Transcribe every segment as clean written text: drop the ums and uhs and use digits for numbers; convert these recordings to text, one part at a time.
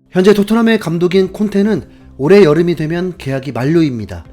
현재 토트넘의 감독인 콘테는 올해 여름이 되면 계약이 만료입니다.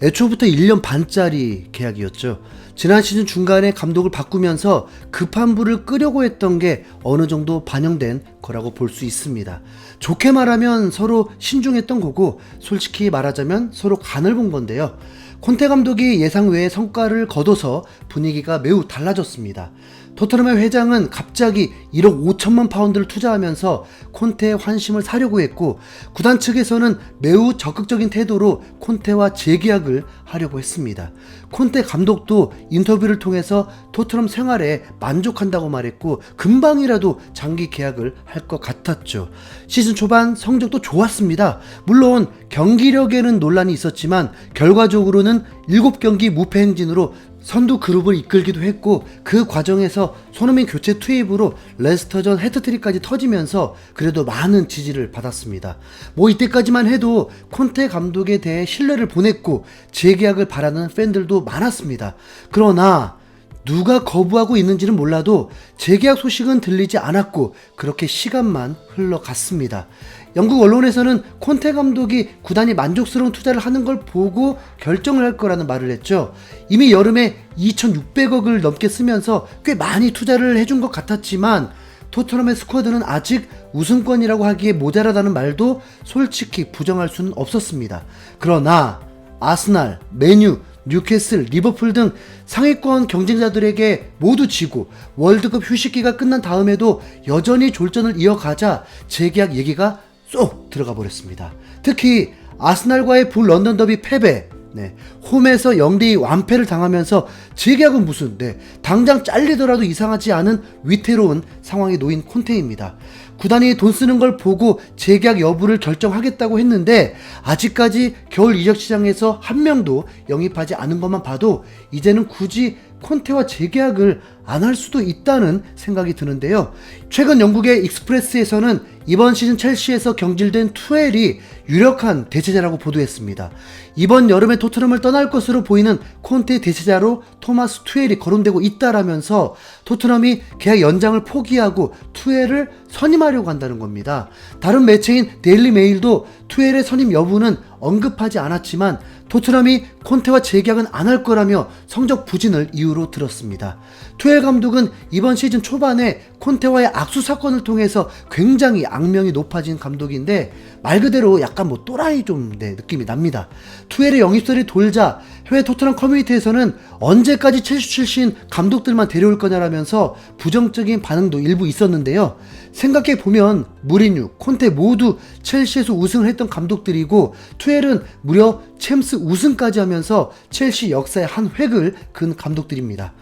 애초부터 1년 반짜리 계약이었죠. 지난 시즌 중간에 감독을 바꾸면서 급한 불을 끄려고 했던 게 어느 정도 반영된 거라고 볼 수 있습니다. 좋게 말하면 서로 신중했던 거고, 솔직히 말하자면 서로 간을 본 건데요. 콘테 감독이 예상 외의 성과를 거둬서 분위기가 매우 달라졌습니다. 토트넘의 회장은 갑자기 1억 5천만 파운드를 투자하면서 콘테의 환심을 사려고 했고, 구단 측에서는 매우 적극적인 태도로 콘테와 재계약을 하려고 했습니다. 콘테 감독도 인터뷰를 통해서 토트넘 생활에 만족한다고 말했고, 금방이라도 장기 계약을 할 것 같았죠. 시즌 초반 성적도 좋았습니다. 물론 경기력에는 논란이 있었지만 결과적으로는 7경기 무패 행진으로 선두 그룹을 이끌기도 했고, 그 과정에서 손흥민 교체 투입으로 레스터전 해트트릭까지 터지면서 그래도 많은 지지를 받았습니다. 이때까지만 해도 콘테 감독에 대해 신뢰를 보냈고 재계약을 바라는 팬들도 많았습니다. 그러나 누가 거부하고 있는지는 몰라도 재계약 소식은 들리지 않았고 그렇게 시간만 흘러갔습니다. 영국 언론에서는 콘테 감독이 구단이 만족스러운 투자를 하는 걸 보고 결정을 할 거라는 말을 했죠. 이미 여름에 2,600억을 넘게 쓰면서 꽤 많이 투자를 해준 것 같았지만 토트넘의 스쿼드는 아직 우승권이라고 하기에 모자라다는 말도 솔직히 부정할 수는 없었습니다. 그러나 아스날, 맨유, 뉴캐슬, 리버풀 등 상위권 경쟁자들에게 모두 지고 월드컵 휴식기가 끝난 다음에도 여전히 졸전을 이어가자 재계약 얘기가 쏙 들어가 버렸습니다. 특히 아스날과의 북런던 더비 패배, 홈에서 0대2 완패를 당하면서 재계약은 무슨, 당장 잘리더라도 이상하지 않은 위태로운 상황에 놓인 콘테입니다. 구단이 돈 쓰는 걸 보고 재계약 여부를 결정하겠다고 했는데 아직까지 겨울 이적 시장에서 한 명도 영입하지 않은 것만 봐도 이제는 굳이 콘테와 재계약을 안 할 수도 있다는 생각이 드는데요. 최근 영국의 익스프레스에서는 이번 시즌 첼시에서 경질된 투엘이 유력한 대체자라고 보도했습니다. 이번 여름에 토트넘을 떠날 것으로 보이는 콘테의 대체자로 토마스 투엘이 거론되고 있다라면서 토트넘이 계약 연장을 포기하고 투엘을 선임하려고 한다는 겁니다. 다른 매체인 데일리 메일도 투엘의 선임 여부는 언급하지 않았지만 토트넘이 콘테와 재계약은 안 할 거라며 성적 부진을 이유로 들었습니다. 투엘 감독은 이번 시즌 초반에 콘테와의 악수 사건을 통해서 굉장히 악명이 높아진 감독인데 말 그대로 약간 또라이 느낌이 납니다. 투엘의 영입설이 돌자 해외 토트넘 커뮤니티에서는 언제까지 첼시 출신 감독들만 데려올 거냐라면서 부정적인 반응도 일부 있었는데요. 생각해보면 무리뉴, 콘테 모두 첼시에서 우승을 했던 감독들이고 투엘은 무려 챔스 우승까지 하면서 첼시 역사의 한 획을 그은 감독들입니다.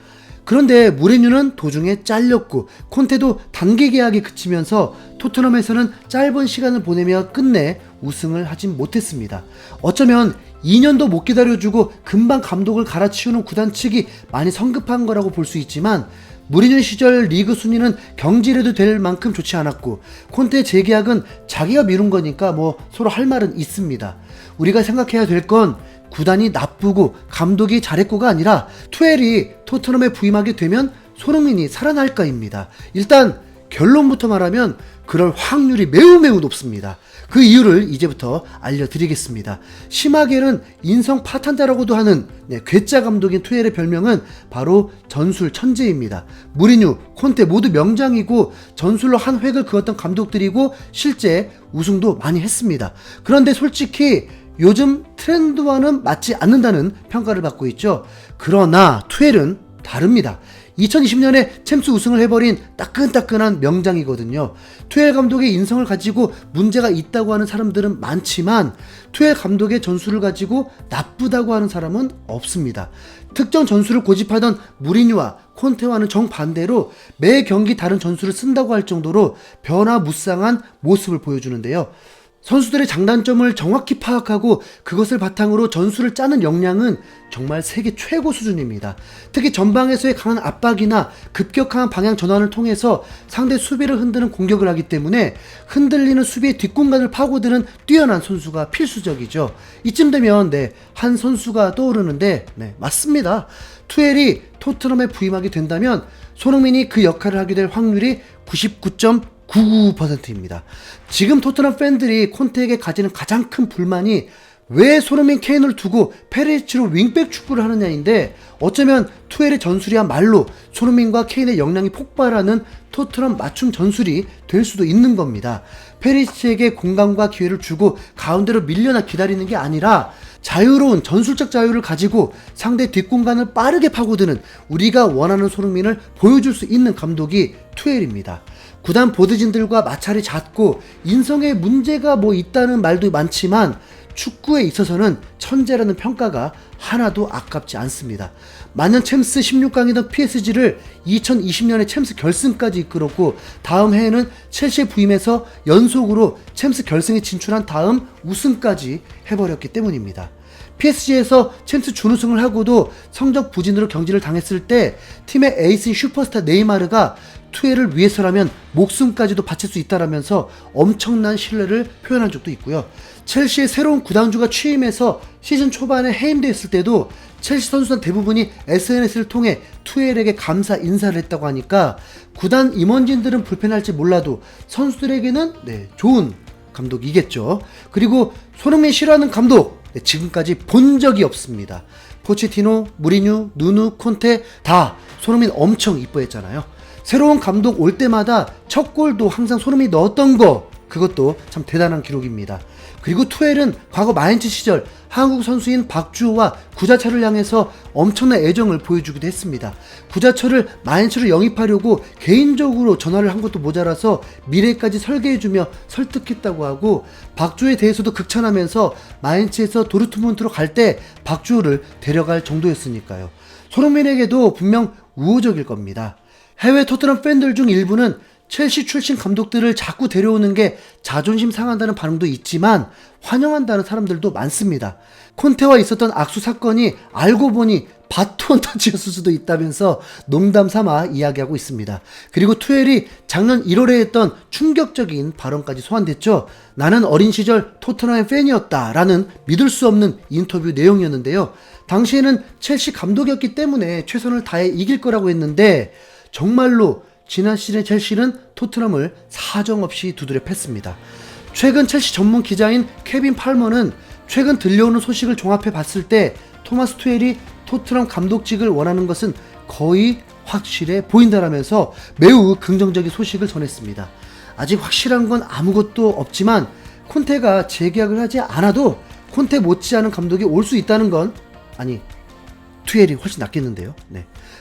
그런데 무리뉴는 도중에 잘렸고 콘테도 단기 계약에 그치면서 토트넘에서는 짧은 시간을 보내며 끝내 우승을 하진 못했습니다. 어쩌면 2년도 못 기다려주고 금방 감독을 갈아치우는 구단 측이 많이 성급한 거라고 볼 수 있지만 무리뉴 시절 리그 순위는 경질해도 될 만큼 좋지 않았고 콘테 재계약은 자기가 미룬 거니까 서로 할 말은 있습니다. 우리가 생각해야 될 건 구단이 나쁘고 감독이 잘했고가 아니라 투엘이 토트넘에 부임하게 되면 손흥민이 살아날까입니다. 일단 결론부터 말하면 그럴 확률이 매우 높습니다. 그 이유를 이제부터 알려드리겠습니다. 심하게는 인성 파탄자라고도 하는 괴짜 감독인 투엘의 별명은 바로 전술 천재입니다. 무리뉴, 콘테 모두 명장이고 전술로 한 획을 그었던 감독들이고 실제 우승도 많이 했습니다. 그런데 솔직히 요즘 트렌드와는 맞지 않는다는 평가를 받고 있죠. 그러나 투엘은 다릅니다. 2020년에 챔스 우승을 해버린 따끈따끈한 명장이거든요. 투엘 감독의 인성을 가지고 문제가 있다고 하는 사람들은 많지만 투엘 감독의 전술을 가지고 나쁘다고 하는 사람은 없습니다. 특정 전술을 고집하던 무리뉴와 콘테와는 정반대로 매 경기 다른 전술을 쓴다고 할 정도로 변화무쌍한 모습을 보여주는데요. 선수들의 장단점을 정확히 파악하고 그것을 바탕으로 전술을 짜는 역량은 정말 세계 최고 수준입니다. 특히 전방에서의 강한 압박이나 급격한 방향 전환을 통해서 상대 수비를 흔드는 공격을 하기 때문에 흔들리는 수비의 뒷공간을 파고드는 뛰어난 선수가 필수적이죠. 이쯤 되면 한 선수가 떠오르는데 맞습니다. 투엘이 토트넘에 부임하게 된다면 손흥민이 그 역할을 하게 될 확률이 99.9% 99%입니다. 지금 토트넘 팬들이 콘테에게 가지는 가장 큰 불만이 왜 손흥민, 케인을 두고 페리시치로 윙백 축구를 하느냐인데, 어쩌면 투엘의 전술이야말로 손흥민과 케인의 역량이 폭발하는 토트넘 맞춤 전술이 될 수도 있는 겁니다. 페리시치에게 공간과 기회를 주고 가운데로 밀려나 기다리는 게 아니라 자유로운 전술적 자유를 가지고 상대 뒷공간을 빠르게 파고드는 우리가 원하는 손흥민을 보여줄 수 있는 감독이 투엘입니다. 구단 보드진들과 마찰이 잦고 인성에 문제가 있다는 말도 많지만 축구에 있어서는 천재라는 평가가 하나도 아깝지 않습니다. 만년 챔스 16강이던 PSG를 2020년에 챔스 결승까지 이끌었고, 다음 해에는 첼시에 부임해서 연속으로 챔스 결승에 진출한 다음 우승까지 해버렸기 때문입니다. PSG에서 챔스 준우승을 하고도 성적 부진으로 경질을 당했을 때 팀의 에이스인 슈퍼스타 네이마르가 투엘을 위해서라면 목숨까지도 바칠 수 있다라면서 엄청난 신뢰를 표현한 적도 있고요. 첼시의 새로운 구단주가 취임해서 시즌 초반에 해임되었을 때도 첼시 선수단 대부분이 SNS를 통해 투엘에게 감사 인사를 했다고 하니까 구단 임원진들은 불편할지 몰라도 선수들에게는 좋은 감독이겠죠. 그리고 손흥민 싫어하는 감독 지금까지 본 적이 없습니다. 포체티노, 무리뉴, 누누, 콘테 다 손흥민 엄청 이뻐했잖아요. 새로운 감독 올 때마다 첫 골도 항상 손흥민이 넣었던 거, 그것도 참 대단한 기록입니다. 그리고 투엘은 과거 마인츠 시절 한국 선수인 박주호와 구자철을 향해서 엄청난 애정을 보여주기도 했습니다. 구자철을 마인츠로 영입하려고 개인적으로 전화를 한 것도 모자라서 미래까지 설계해주며 설득했다고 하고, 박주호에 대해서도 극찬하면서 마인츠에서 도르트문트로 갈 때 박주호를 데려갈 정도였으니까요. 손흥민에게도 분명 우호적일 겁니다. 해외 토트넘 팬들 중 일부는 첼시 출신 감독들을 자꾸 데려오는 게 자존심 상한다는 반응도 있지만 환영한다는 사람들도 많습니다. 콘테와 있었던 악수 사건이 알고 보니 바톤 터치였을 수도 있다면서 농담 삼아 이야기하고 있습니다. 그리고 투엘이 작년 1월에 했던 충격적인 발언까지 소환됐죠. 나는 어린 시절 토트넘의 팬이었다 라는 믿을 수 없는 인터뷰 내용이었는데요. 당시에는 첼시 감독이었기 때문에 최선을 다해 이길 거라고 했는데 정말로 지난 시즌 첼시는 토트넘을 사정없이 두드려 팼습니다. 최근 첼시 전문 기자인 케빈 팔머는 최근 들려오는 소식을 종합해 봤을 때 토마스 투엘이 토트넘 감독직을 원하는 것은 거의 확실해 보인다라면서 매우 긍정적인 소식을 전했습니다. 아직 확실한 건 아무것도 없지만 콘테가 재계약을 하지 않아도 콘테 못지않은 감독이 올 수 있다는 건, 아니 투엘이 훨씬 낫겠는데요.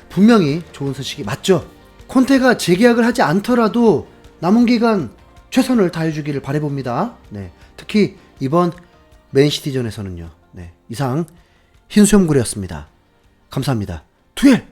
분명히 좋은 소식이 맞죠. 콘테가 재계약을 하지 않더라도 남은 기간 최선을 다해주기를 바라봅니다. 특히 이번 맨시티전에서는요. 이상 흰수염고래였습니다. 감사합니다. 투엘!